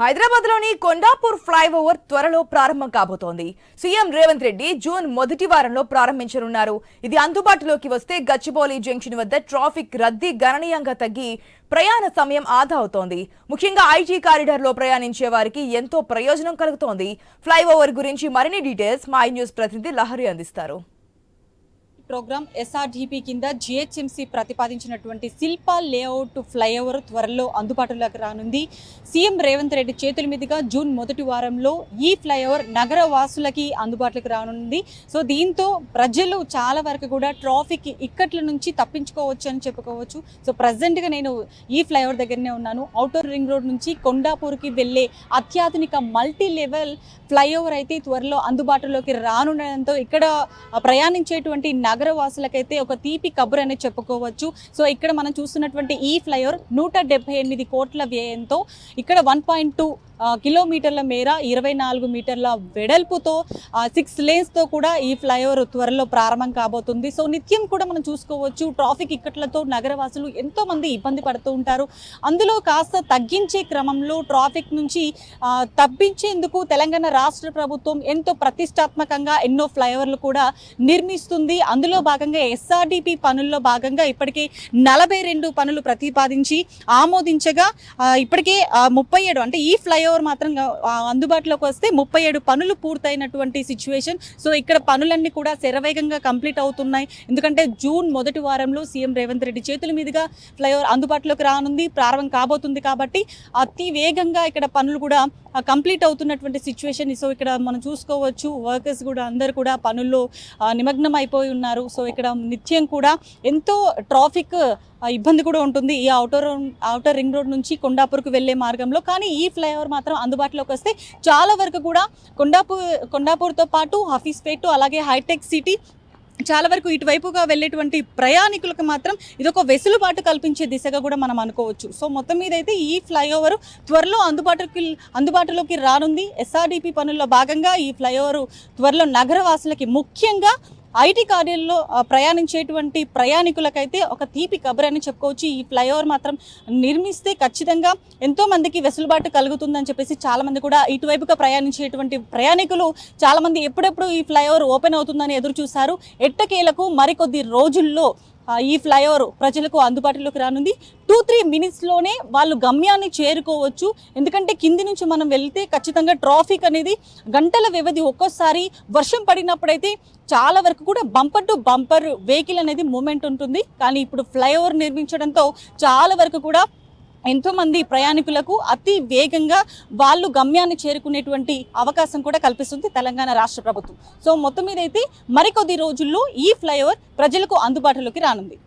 హైదరాబాద్లోని కొండాపూర్ ఫ్లైఓవర్ త్వరలో ప్రారంభం కాబోతోంది. సీఎం రేవంత్ రెడ్డి జూన్ మొదటి వారంలో ప్రారంభించనున్నారు. ఇది అందుబాటులోకి వస్తే గచ్చిబౌలి జంక్షన్ వద్ద ట్రాఫిక్ రద్దీ గణనీయంగా తగ్గి ప్రయాణ సమయం ఆదా అవుతోంది. ముఖ్యంగా ఐటీ కారిడార్లో ప్రయాణించే వారికి ఎంతో ప్రయోజనం కలుగుతోంది. ఫ్లైఓవర్ గురించి మరిన్ని డీటెయిల్స్ మా న్యూస్ ప్రతినిధి లహరి అందిస్తారు. ప్రోగ్రామ్ ఎస్ఆర్డిపి కింద జిహెచ్ఎంసీ ప్రతిపాదించినటువంటి శిల్పా లేఅవుట్ ఫ్లైఓవర్ త్వరలో అందుబాటులోకి రానుంది. సీఎం రేవంత్ రెడ్డి చేతుల మీదుగా జూన్ మొదటి వారంలో ఈ ఫ్లైఓవర్ నగర వాసులకి అందుబాటులోకి రానుంది. సో దీంతో ప్రజలు చాలా వరకు కూడా ట్రాఫిక్ ఇక్కట్ల నుంచి తప్పించుకోవచ్చు అని చెప్పుకోవచ్చు. సో ప్రజెంట్గా నేను ఈ ఫ్లైఓవర్ దగ్గరనే ఉన్నాను. ఔటర్ రింగ్ రోడ్ నుంచి కొండాపూర్కి వెళ్ళే అత్యాధునిక మల్టీ లెవెల్ ఫ్లైఓవర్ అయితే త్వరలో అందుబాటులోకి రానుండడంతో ఇక్కడ ప్రయాణించేటువంటి నగరవాసులకైతే ఒక తీపి కబురు అనేది చెప్పుకోవచ్చు. సో ఇక్కడ మనం చూస్తున్నటువంటి ఈ ఫ్లైఓవర్ 178 కోట్ల వ్యయంతో ఇక్కడ 1.2 కిలోమీటర్ల మేర 24 మీటర్ల వెడల్పుతో 6 లేన్స్తో కూడా ఈ ఫ్లైఓవర్ త్వరలో ప్రారంభం కాబోతుంది. సో నిత్యం కూడా మనం చూసుకోవచ్చు ట్రాఫిక్ ఇక్కట్లతో నగరవాసులు ఎంతో మంది ఇబ్బంది పడుతూ ఉంటారు. అందులో కాస్త తగ్గించే క్రమంలో ట్రాఫిక్ నుంచి తప్పించేందుకు తెలంగాణ రాష్ట్ర ప్రభుత్వం ఎంతో ప్రతిష్టాత్మకంగా ఎన్నో ఫ్లైఓవర్లు కూడా నిర్మిస్తుంది. అందులో భాగంగా ఎస్ఆర్డిపి పనుల్లో భాగంగా ఇప్పటికే 42 పనులు ప్రతిపాదించి ఆమోదించగా ఇప్పటికే 37 అంటే ఈ ఫ్లైఓవర్ మాత్రం అందుబాటులోకి వస్తే 37 పనులు పూర్తయినటువంటి సిచ్యువేషన్. సో ఇక్కడ పనులన్నీ కూడా శరవేగంగా కంప్లీట్ అవుతున్నాయి. ఎందుకంటే జూన్ మొదటి వారంలో సీఎం రేవంత్ రెడ్డి చేతుల మీదుగా ఫ్లైఓవర్ అందుబాటులోకి రానుంది, ప్రారంభం కాబోతుంది. కాబట్టి అతి వేగంగా ఇక్కడ పనులు కూడా కంప్లీట్ అవుతున్నటువంటి సిచ్యువేషన్. సో ఇక్కడ మనం చూసుకోవచ్చు వర్కర్స్ కూడా అందరు కూడా పనుల్లో నిమగ్నం అయిపోయి ఉన్నారు. సో ఇక్కడ నిత్యం కూడా ఎంతో ట్రాఫిక్ ఇబ్బంది కూడా ఉంటుంది ఈ ఔటర్ రింగ్ రోడ్ నుంచి కొండాపూర్కు వెళ్లే మార్గంలో. కానీ ఈ ఫ్లైఓవర్ మాత్రం అందుబాటులోకి వస్తే చాలా వరకు కూడా కొండాపూర్తో పాటు హఫీజ్పేట్ అలాగే హైటెక్ సిటీ చాలా వరకు ఇటువైపుగా వెళ్ళేటువంటి ప్రయాణికులకు మాత్రం ఇదొక వెసులుబాటు కల్పించే దిశగా కూడా మనం అనుకోవచ్చు. సో మొత్తం మీద అయితే ఈ ఫ్లైఓవర్ త్వరలో అందుబాటులోకి రానుంది. ఎస్ఆర్డిపి పనుల్లో భాగంగా ఈ ఫ్లైఓవర్ త్వరలో నగరవాసులకి ముఖ్యంగా ఐటీ కార్యాలయంలో ప్రయాణించేటువంటి ప్రయాణికులకైతే ఒక తీపి కబురు అని చెప్పుకోవచ్చు. ఈ ఫ్లైఓవర్ మాత్రం నిర్మిస్తే ఖచ్చితంగా ఎంతో మందికి వెసులుబాటు కలుగుతుందని చెప్పేసి చాలామంది కూడా ఇటువైపుగా ప్రయాణించేటువంటి ప్రయాణికులు చాలామంది ఎప్పుడెప్పుడు ఈ ఫ్లైఓవర్ ఓపెన్ అవుతుందని ఎదురు చూశారు. ఎట్టకేలకు మరికొద్ది రోజుల్లో ఈ ఫ్లైఓవర్ ప్రజలకు అందుబాటులోకి రానుంది. 2-3 మినిట్స్లోనే వాళ్ళు గమ్యాన్ని చేరుకోవచ్చు. ఎందుకంటే కింది నుంచి మనం వెళ్తే ఖచ్చితంగా ట్రాఫిక్ అనేది గంటల వ్యవధి, ఒక్కోసారి వర్షం పడినప్పుడైతే చాలా వరకు కూడా బంపర్ టు బంపర్ వెహికల్ అనేది మూమెంట్ ఉంటుంది. కానీ ఇప్పుడు ఫ్లైఓవర్ నిర్మించడంతో చాలా వరకు కూడా ఎంతోమంది ప్రయాణికులకు అతి వేగంగా వాళ్ళు గమ్యాన్ని చేరుకునేటువంటి అవకాశం కూడా కల్పిస్తుంది తెలంగాణ రాష్ట్ర ప్రభుత్వం. సో మొత్తం మీద అయితే మరికొద్ది రోజుల్లో ఈ ఫ్లైఓవర్ ప్రజలకు అందుబాటులోకి రానుంది.